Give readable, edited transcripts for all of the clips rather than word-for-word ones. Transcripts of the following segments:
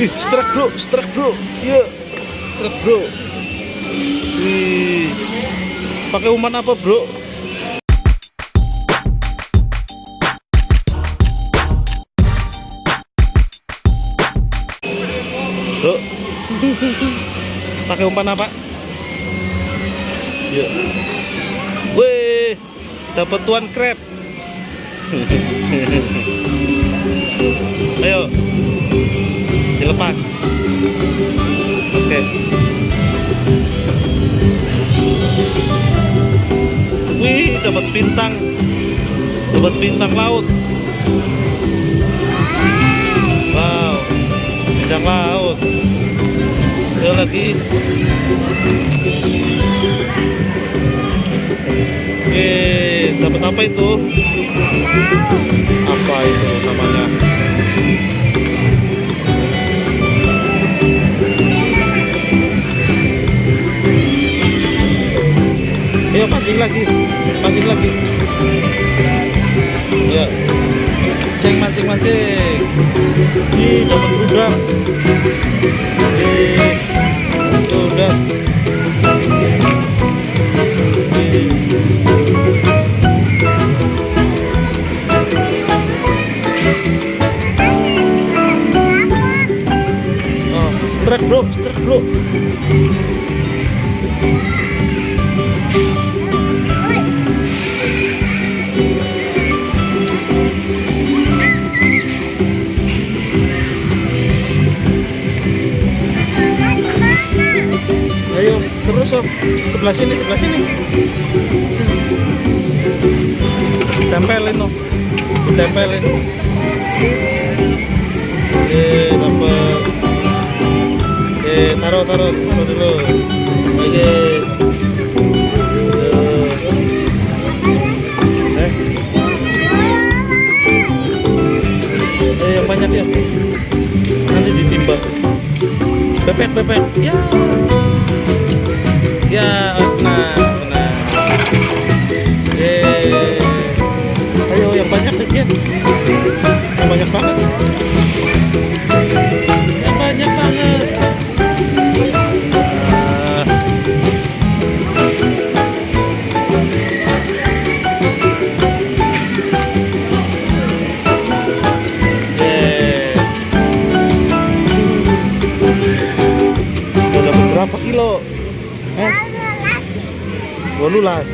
Strike bro, iya, strike bro. Wih, pakai umpan apa bro? Bro, pakai umpan apa? Iya. Wih, dapat tuan crab. Ayo, dilepas. Oke. Wih, dapat bintang laut. Wow, bintang laut. Ayo lagi. Oke, dapat apa itu? Apa itu namanya? Ayo pancing lagi. Ya, mancing. Ih, dapat udang. Udang. Oh, strike bro. Ayo terus Sob, sebelah sini. Tempelin no, tempelin. Dapat. Taruh dulu. Oke. Yang banyak ya. Nanti ditimbang. Bebek. Ya. Ya, benar. Ayo yang banyak dikit. Yang banyak banget. Udah dapat berapa kilo? Bolulas.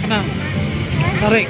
Kena. Tarik.